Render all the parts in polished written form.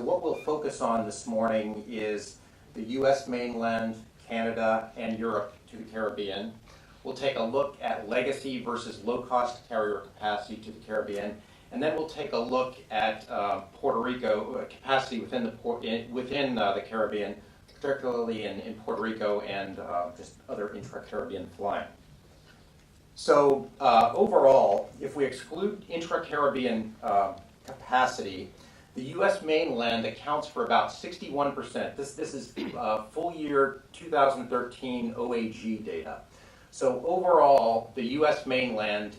what we'll focus on this morning is the U.S. mainland, Canada, and Europe to the Caribbean. We'll take a look at legacy versus low-cost carrier capacity to the Caribbean, and then we'll take a look at Puerto Rico capacity within the Caribbean, particularly in Puerto Rico and just other intra-Caribbean flying. So overall, if we exclude intra-Caribbean capacity, the U.S. mainland accounts for about 61%. This is full year 2013 OAG data. So overall, the U.S. mainland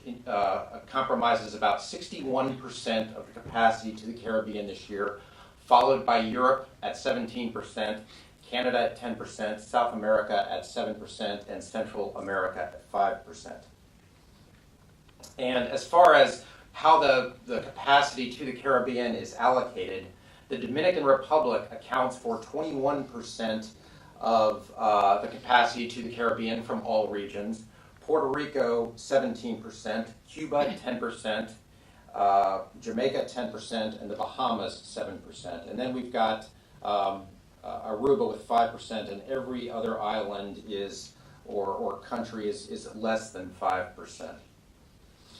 compromises about 61% of the capacity to the Caribbean this year, followed by Europe at 17%, Canada at 10%, South America at 7%, and Central America at 5%. And as far as how the capacity to the Caribbean is allocated, the Dominican Republic accounts for 21% of the capacity to the Caribbean from all regions, Puerto Rico 17%, Cuba 10%, Jamaica 10%, and the Bahamas 7%. And then we've got Aruba with 5%, and every other island is or country is less than 5%.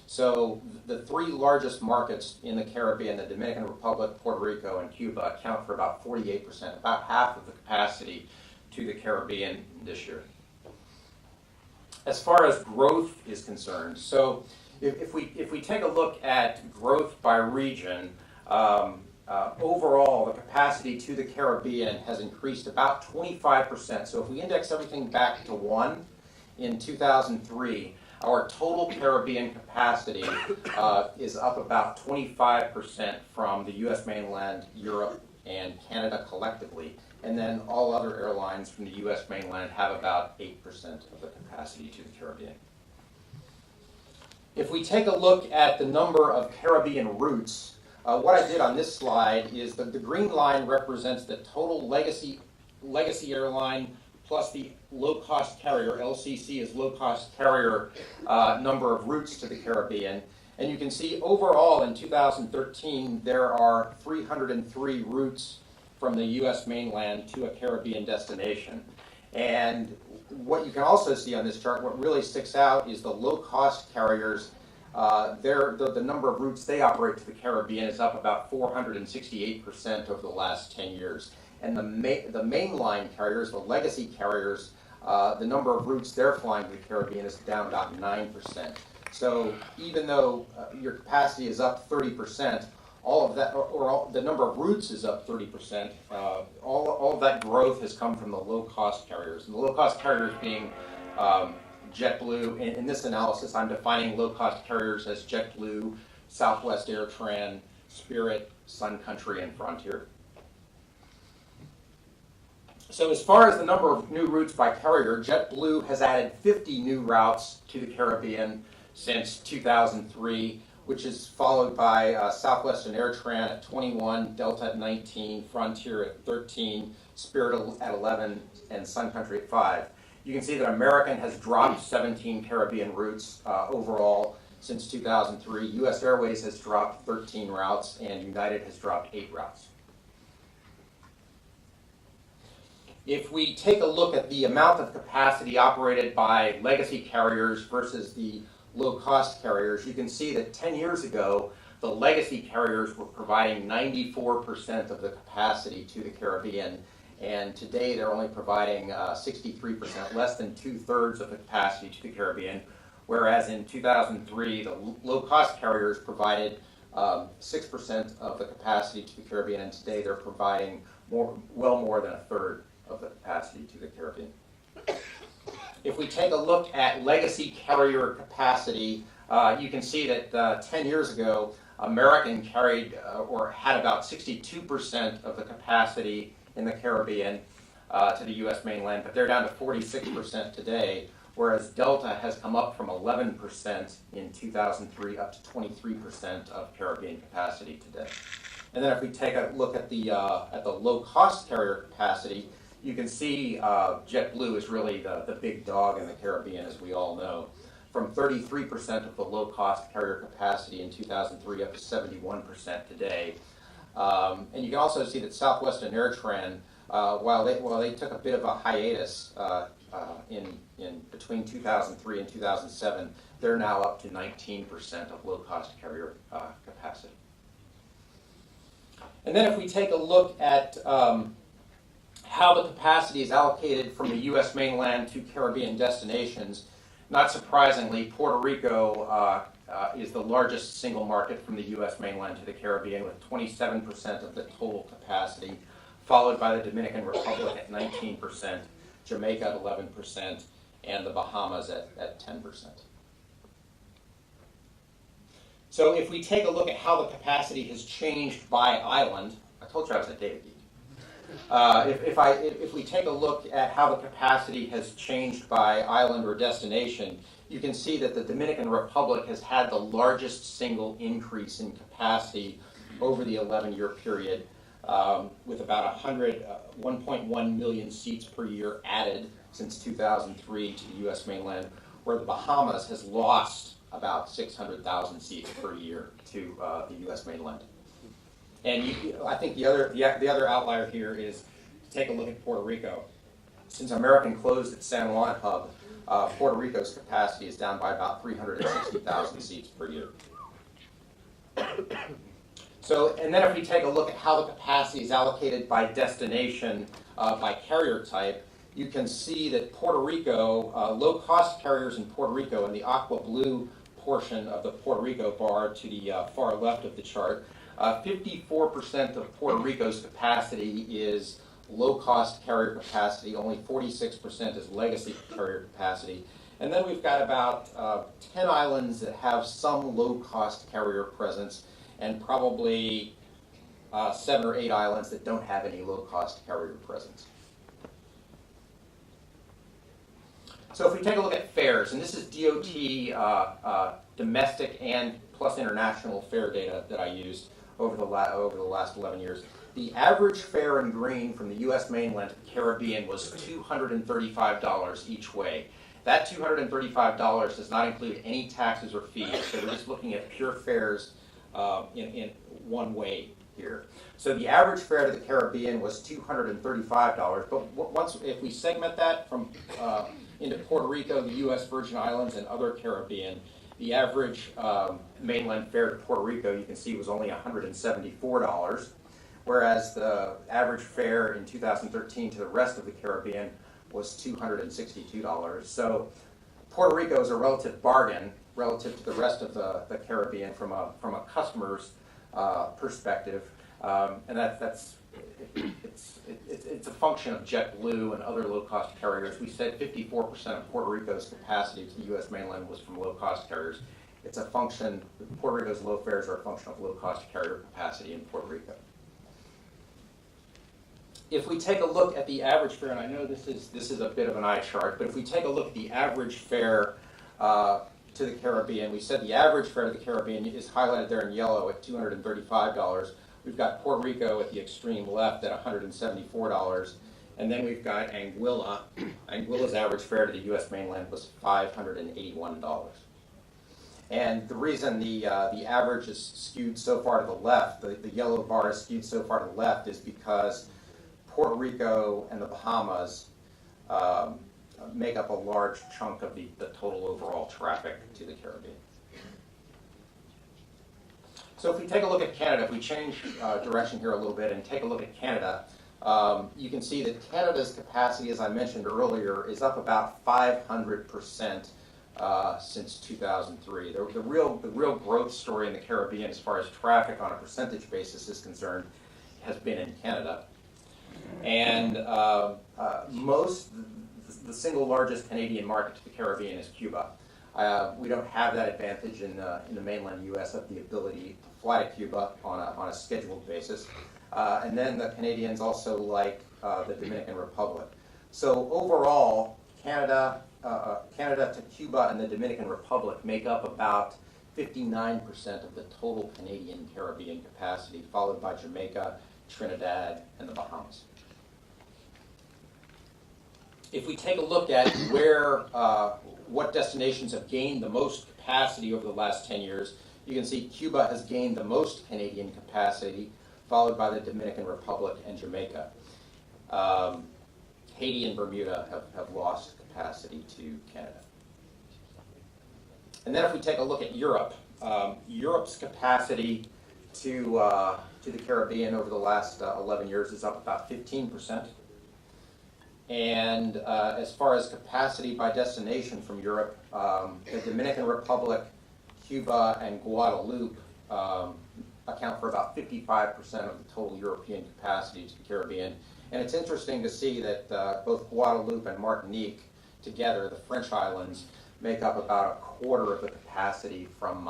So the three largest markets in the Caribbean, the Dominican Republic, Puerto Rico, and Cuba, account for about 48%, about half of the capacity to the Caribbean this year. As far as growth is concerned, so if we take a look at growth by region, overall the capacity to the Caribbean has increased about 25%. So if we index everything back to 1 in 2003, our total Caribbean capacity is up about 25% from the U.S. mainland, Europe, and Canada collectively. And then all other airlines from the U.S. mainland have about 8% of the capacity to the Caribbean. If we take a look at the number of Caribbean routes, what I did on this slide is that the green line represents the total legacy airline plus the low-cost carrier, LCC is low-cost carrier number of routes to the Caribbean. And you can see overall in 2013, there are 303 routes from the U.S. mainland to a Caribbean destination. And what you can also see on this chart, what really sticks out is the low-cost carriers. The number of routes they operate to the Caribbean is up about 468% over the last 10 years. And the mainline carriers, the legacy carriers, the number of routes they're flying to the Caribbean is down about 9%. So even though your capacity is up 30%, all of that, the number of routes is up 30%, all of that growth has come from the low-cost carriers. And the low-cost carriers being JetBlue. In this analysis, I'm defining low-cost carriers as JetBlue, Southwest Airtran, Spirit, Sun Country, and Frontier. So as far as the number of new routes by carrier, JetBlue has added 50 new routes to the Caribbean since 2003, which is followed by Southwest and Airtran at 21, Delta at 19, Frontier at 13, Spirit at 11, and Sun Country at 5. You can see that American has dropped 17 Caribbean routes overall since 2003. U.S. Airways has dropped 13 routes, and United has dropped 8 routes. If we take a look at the amount of capacity operated by legacy carriers versus the low-cost carriers, you can see that 10 years ago, the legacy carriers were providing 94% of the capacity to the Caribbean, and today they're only providing 63%, less than 2/3 of the capacity to the Caribbean, whereas in 2003, the low-cost carriers provided 6% of the capacity to the Caribbean, and today they're providing well more than 1/3 of the capacity to the Caribbean. If we take a look at legacy carrier capacity, you can see that 10 years ago, American carried or had about 62% of the capacity in the Caribbean to the U.S. mainland, but they're down to 46% today, whereas Delta has come up from 11% in 2003 up to 23% of Caribbean capacity today. And then if we take a look at the low-cost carrier capacity, you can see JetBlue is really the big dog in the Caribbean, as we all know. From 33% of the low-cost carrier capacity in 2003 up to 71% today. And you can also see that Southwest and AirTran, while they took a bit of a hiatus in between 2003 and 2007, they're now up to 19% of low-cost carrier capacity. And then if we take a look at how the capacity is allocated from the U.S. mainland to Caribbean destinations, not surprisingly, Puerto Rico is the largest single market from the U.S. mainland to the Caribbean with 27% of the total capacity, followed by the Dominican Republic at 19%, Jamaica at 11%, and the Bahamas at 10%. So if we take a look at how the capacity has changed by island, I told you I was a data geek. If we take a look at how the capacity has changed by island or destination, you can see that the Dominican Republic has had the largest single increase in capacity over the 11-year period, with about 1.1 million seats per year added since 2003 to the U.S. mainland, where the Bahamas has lost about 600,000 seats per year to the U.S. mainland. And I think the other outlier here is to take a look at Puerto Rico. Since American closed its San Juan hub, Puerto Rico's capacity is down by about 360,000 seats per year. So, and then if we take a look at how the capacity is allocated by destination, by carrier type, you can see that Puerto Rico, low-cost carriers in Puerto Rico, in the aqua blue portion of the Puerto Rico bar to the far left of the chart, 54% of Puerto Rico's capacity is low-cost carrier capacity, only 46% is legacy carrier capacity. And then we've got about 10 islands that have some low-cost carrier presence, and probably 7 or 8 islands that don't have any low-cost carrier presence. So if we take a look at fares, and this is DOT domestic and plus international fare data that I used over the last 11 years. The average fare in green from the U.S. mainland to the Caribbean was $235 each way. That $235 does not include any taxes or fees, so we're just looking at pure fares in one way here. So the average fare to the Caribbean was $235, but if we segment that from into Puerto Rico, the U.S. Virgin Islands, and other Caribbean, the average mainland fare to Puerto Rico, you can see, was only $174, whereas the average fare in 2013 to the rest of the Caribbean was $262. So Puerto Rico is a relative bargain relative to the rest of the Caribbean from a customer's perspective, and it's a function of JetBlue and other low-cost carriers. We said 54% of Puerto Rico's capacity to the U.S. mainland was from low-cost carriers. It's a function, Puerto Rico's low fares are a function of low-cost carrier capacity in Puerto Rico. If we take a look at the average fare, and I know this is a bit of an eye chart, but if we take a look at the average fare to the Caribbean, we said the average fare to the Caribbean is highlighted there in yellow at $235. We've got Puerto Rico at the extreme left at $174, and then we've got Anguilla. Anguilla's average fare to the U.S. mainland was $581. And the reason the average is skewed so far to the left, the yellow bar is skewed so far to the left, is because Puerto Rico and the Bahamas make up a large chunk of the total overall traffic to the Caribbean. So if we take a look at Canada, if we change direction here a little bit and take a look at Canada, you can see that Canada's capacity, as I mentioned earlier, is up about 500% since 2003. The real growth story in the Caribbean, as far as traffic on a percentage basis is concerned, has been in Canada. And the single largest Canadian market to the Caribbean is Cuba. We don't have that advantage in the mainland U.S. of the ability to fly to Cuba on a scheduled basis. And then the Canadians also like the Dominican Republic. So overall, Canada to Cuba and the Dominican Republic make up about 59% of the total Canadian Caribbean capacity, followed by Jamaica, Trinidad, and the Bahamas. If we take a look at what destinations have gained the most capacity over the last 10 years, you can see Cuba has gained the most Canadian capacity, followed by the Dominican Republic and Jamaica. Haiti and Bermuda have lost capacity to Canada. And then if we take a look at Europe, Europe's capacity to the Caribbean over the last 11 years is up about 15%. And as far as capacity by destination from Europe, the Dominican Republic, Cuba, and Guadeloupe account for about 55% of the total European capacity to the Caribbean. And it's interesting to see that both Guadeloupe and Martinique together, the French islands, make up about a quarter of the capacity from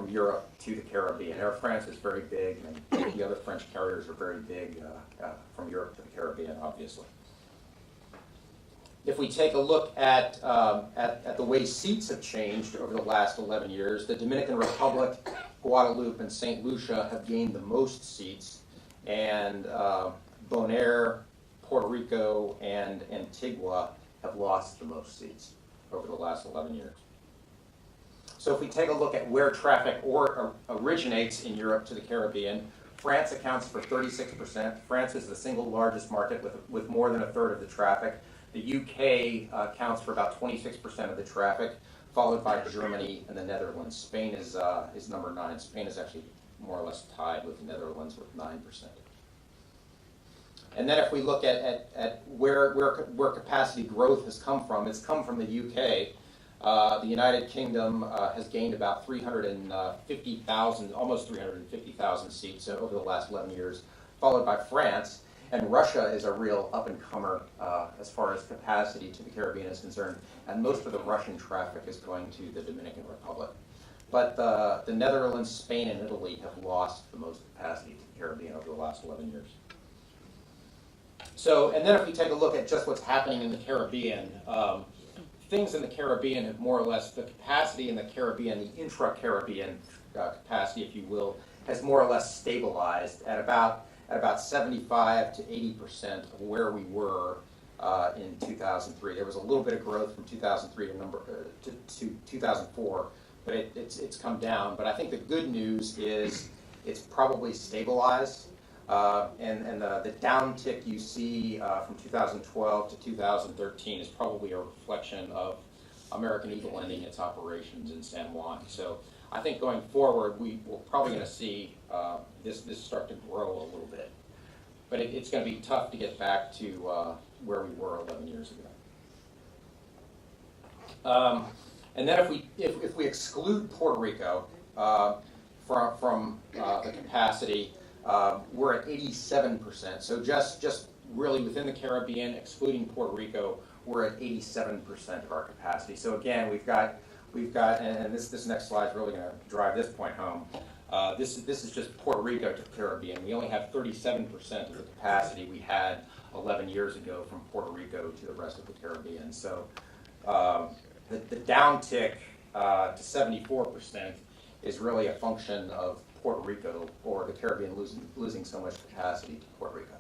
Europe to the Caribbean. Air France is very big, and the other French carriers are very big from Europe to the Caribbean, obviously. If we take a look at the way seats have changed over the last 11 years, the Dominican Republic, Guadeloupe, and St. Lucia have gained the most seats, and Bonaire, Puerto Rico, and Antigua have lost the most seats over the last 11 years. So if we take a look at where traffic originates in Europe to the Caribbean, France accounts for 36%. France is the single largest market with more than a third of the traffic. The UK accounts for about 26% of the traffic, followed by Germany and the Netherlands. Spain is number 9. Spain is actually more or less tied with the Netherlands with 9%. And then if we look at where capacity growth has come from, it's come from the UK. The United Kingdom has gained about 350,000, almost 350,000 seats over the last 11 years, followed by France. And Russia is a real up-and-comer as far as capacity to the Caribbean is concerned, and most of the Russian traffic is going to the Dominican Republic. But the Netherlands, Spain, and Italy have lost the most capacity to the Caribbean over the last 11 years. So, and then if we take a look at just what's happening in the Caribbean, things in the Caribbean have more or less, the capacity in the Caribbean, the intra-Caribbean capacity, if you will, has more or less stabilized at about 75 to 80% of where we were in 2003. There was a little bit of growth from 2003 to 2004, but it's come down. But I think the good news is it's probably stabilized. And the downtick you see from 2012 to 2013 is probably a reflection of American Eagle ending its operations in San Juan. So I think going forward, we're probably going to see this start to grow a little bit. But it's going to be tough to get back to where we were 11 years ago. And then if we exclude Puerto Rico from the capacity, we're at 87%. So just really within the Caribbean, excluding Puerto Rico, we're at 87% of our capacity. So again, we've got, and this next slide is really going to drive this point home. This is just Puerto Rico to the Caribbean. We only have 37% of the capacity we had 11 years ago from Puerto Rico to the rest of the Caribbean. So the downtick to 74% is really a function of Puerto Rico, or the Caribbean losing so much capacity to Puerto Rico.